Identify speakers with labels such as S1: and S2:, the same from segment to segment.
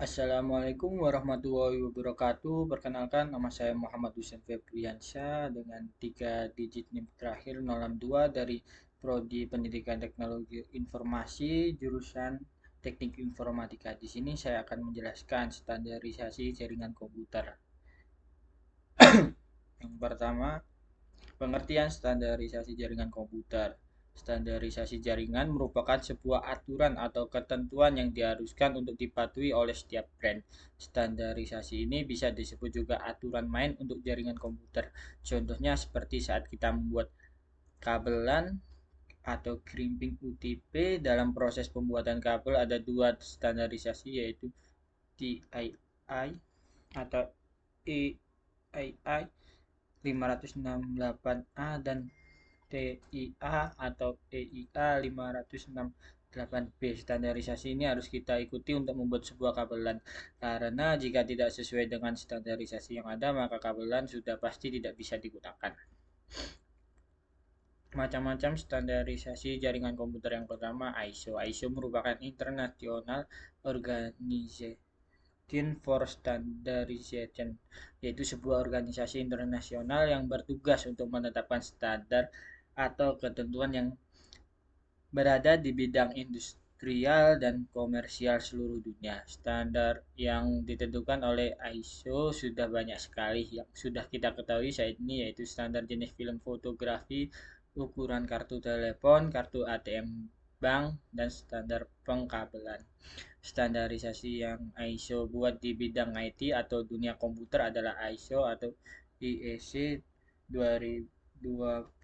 S1: Assalamualaikum warahmatullahi wabarakatuh. Perkenalkan, nama saya Muhammad Husain Febriansyah dengan 3 digit NIM terakhir 062 dari Prodi Pendidikan Teknologi Informasi jurusan Teknik Informatika. Di sini saya akan menjelaskan standarisasi jaringan komputer. Yang pertama, pengertian standarisasi jaringan komputer. Standarisasi jaringan merupakan sebuah aturan atau ketentuan yang diharuskan untuk dipatuhi oleh setiap brand. Standarisasi ini bisa disebut juga aturan main untuk jaringan komputer. Contohnya seperti saat kita membuat kabelan atau crimping UTP. Dalam proses pembuatan kabel ada dua standarisasi, yaitu TII atau EII 568A dan TIA atau EIA 568B. Standarisasi ini harus kita ikuti untuk membuat sebuah kabelan, karena jika tidak sesuai dengan standarisasi yang ada, maka kabelan sudah pasti tidak bisa digunakan. Macam-macam standarisasi jaringan komputer. Yang pertama, ISO. ISO merupakan International Organization for Standardization, yaitu sebuah organisasi internasional yang bertugas untuk menetapkan standar atau ketentuan yang berada di bidang industrial dan komersial seluruh dunia. Standar yang ditentukan oleh ISO sudah banyak sekali yang sudah kita ketahui saat ini, yaitu standar jenis film fotografi, ukuran kartu telepon, kartu ATM bank, dan standar pengkabelan. Standarisasi yang ISO buat di bidang IT atau dunia komputer adalah ISO atau IEC 27001.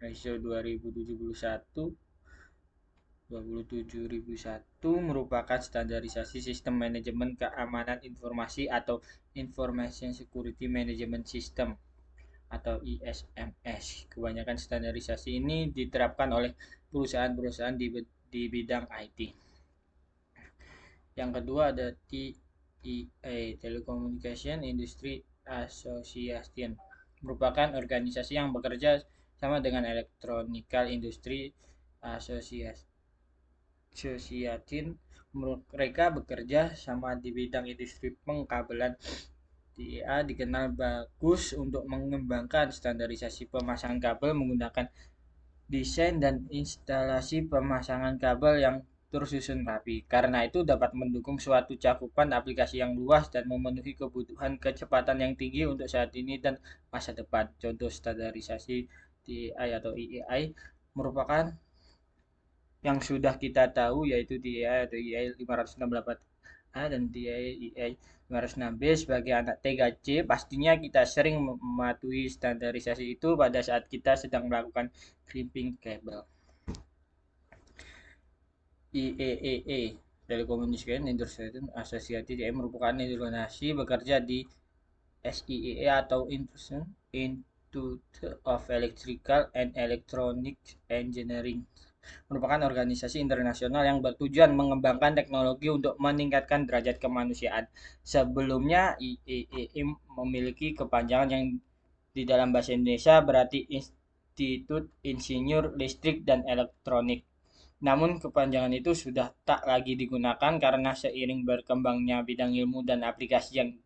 S1: ISO 27001 merupakan standarisasi sistem manajemen keamanan informasi atau Information Security Management System atau ISMS. Kebanyakan standarisasi ini diterapkan oleh perusahaan-perusahaan di bidang IT. Yang kedua ada TIA, Telecommunication Industry Association, merupakan organisasi yang bekerja sama dengan Electronical Industry Association. Mereka bekerja sama di bidang industri pengkabelan. TIA dikenal bagus untuk mengembangkan standarisasi pemasangan kabel menggunakan desain dan instalasi pemasangan kabel yang tersusun rapi. Karena itu dapat mendukung suatu cakupan aplikasi yang luas dan memenuhi kebutuhan kecepatan yang tinggi untuk saat ini dan masa depan. Contoh standarisasi TIA atau IEI merupakan yang sudah kita tahu, yaitu TIA atau IEI 568A dan TIA 506B. Sebagai anak T3C, pastinya kita sering mematuhi standarisasi itu pada saat kita sedang melakukan crimping kabel. IEEE, Telecommunication Industry Association, merupakan organisasi bekerja di SIEE atau Institute of Electrical and Electronic Engineering, merupakan organisasi internasional yang bertujuan mengembangkan teknologi untuk meningkatkan derajat kemanusiaan. Sebelumnya, IEEE memiliki kepanjangan yang di dalam bahasa Indonesia berarti Institut Insinyur Listrik dan Elektronik. Namun kepanjangan itu sudah tak lagi digunakan karena seiring berkembangnya bidang ilmu dan aplikasi yang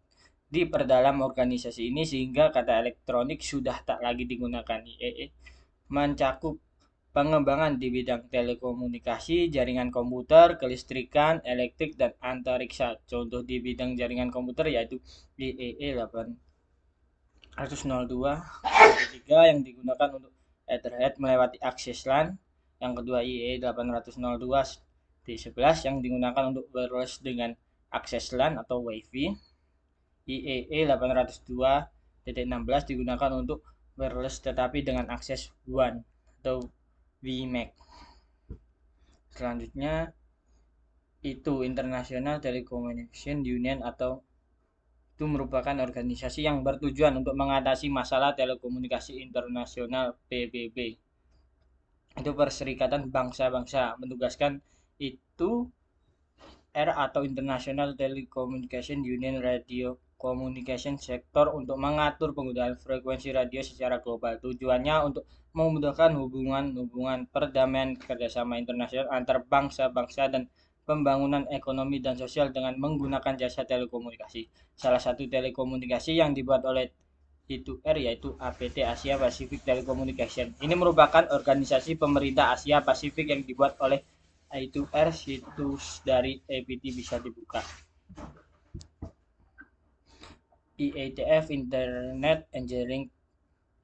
S1: diperdalam organisasi ini, sehingga kata elektronik sudah tak lagi digunakan. IEE mencakup pengembangan di bidang telekomunikasi, jaringan komputer, kelistrikan, elektrik, dan antariksa. Contoh di bidang jaringan komputer yaitu IEE 802 yang digunakan untuk Ethernet melewati akses LAN. Yang kedua IEE 802 D11 yang digunakan untuk wireless dengan akses LAN atau WiFi. IEE 802.16 digunakan untuk wireless tetapi dengan akses WAN atau WiMAX. Selanjutnya itu International Telecommunication Union atau itu merupakan organisasi yang bertujuan untuk mengatasi masalah telekomunikasi internasional PBB. Itu Perserikatan Bangsa-Bangsa menugaskan itu atau International Telecommunication Union Radio Communication Sector untuk mengatur penggunaan frekuensi radio secara global. Tujuannya untuk memudahkan hubungan perdamaian kerjasama internasional antar bangsa-bangsa dan pembangunan ekonomi dan sosial dengan menggunakan jasa telekomunikasi. Salah satu telekomunikasi yang dibuat oleh I2R yaitu APT Asia Pacific Telecommunication. Ini merupakan organisasi pemerintah Asia Pasifik yang dibuat oleh I2R. Situs dari APT bisa dibuka. IETF Internet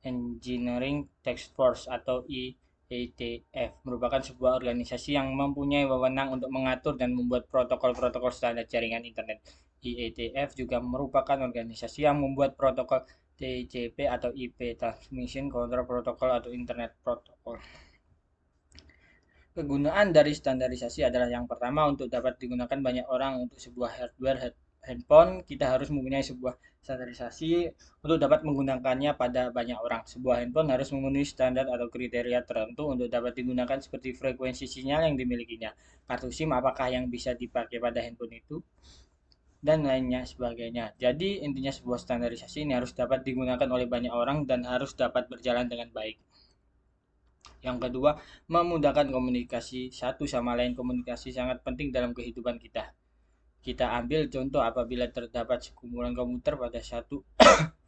S1: Engineering Task Force atau IETF merupakan sebuah organisasi yang mempunyai wewenang untuk mengatur dan membuat protokol-protokol standar jaringan internet. IETF juga merupakan organisasi yang membuat protokol TCP atau IP Transmission Control Protocol atau Internet Protocol. Kegunaan dari standarisasi adalah yang pertama, untuk dapat digunakan banyak orang untuk sebuah hardware handphone, kita harus mempunyai sebuah standarisasi untuk dapat menggunakannya pada banyak orang. Sebuah handphone harus memenuhi standar atau kriteria tertentu untuk dapat digunakan, seperti frekuensi sinyal yang dimilikinya, kartu SIM apakah yang bisa dipakai pada handphone itu, dan lainnya sebagainya. Jadi intinya sebuah standarisasi ini harus dapat digunakan oleh banyak orang dan harus dapat berjalan dengan baik. Yang kedua, memudahkan komunikasi satu sama lain. Komunikasi sangat penting dalam kehidupan kita. Kita ambil contoh, apabila terdapat sekumpulan komputer pada satu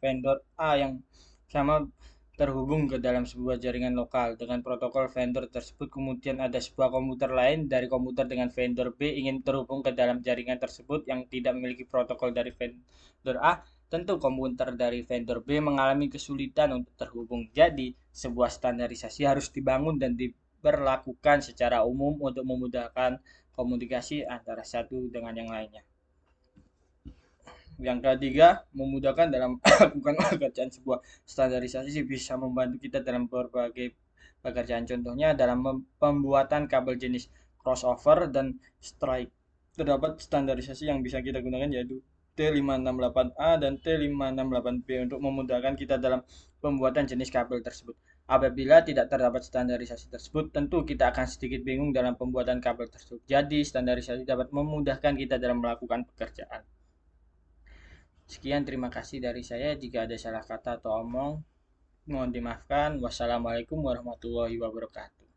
S1: vendor A yang sama terhubung ke dalam sebuah jaringan lokal dengan protokol vendor tersebut, kemudian ada sebuah komputer lain dari komputer dengan vendor B ingin terhubung ke dalam jaringan tersebut yang tidak memiliki protokol dari vendor A, tentu komputer dari vendor B mengalami kesulitan untuk terhubung. Jadi, sebuah standarisasi harus dibangun dan diberlakukan secara umum untuk memudahkan komunikasi antara satu dengan yang lainnya. Yang ketiga, memudahkan dalam melakukan pekerjaan. Sebuah standarisasi bisa membantu kita dalam berbagai pekerjaan. Contohnya dalam pembuatan kabel jenis crossover dan strike. Terdapat standarisasi yang bisa kita gunakan, yaitu T568A dan T568B untuk memudahkan kita dalam pembuatan jenis kabel tersebut. Apabila tidak terdapat standarisasi tersebut, tentu kita akan sedikit bingung dalam pembuatan kabel tersebut. Jadi, standarisasi dapat memudahkan kita dalam melakukan pekerjaan. Sekian, terima kasih dari saya. Jika ada salah kata atau omong, mohon dimaafkan. Wassalamualaikum warahmatullahi wabarakatuh.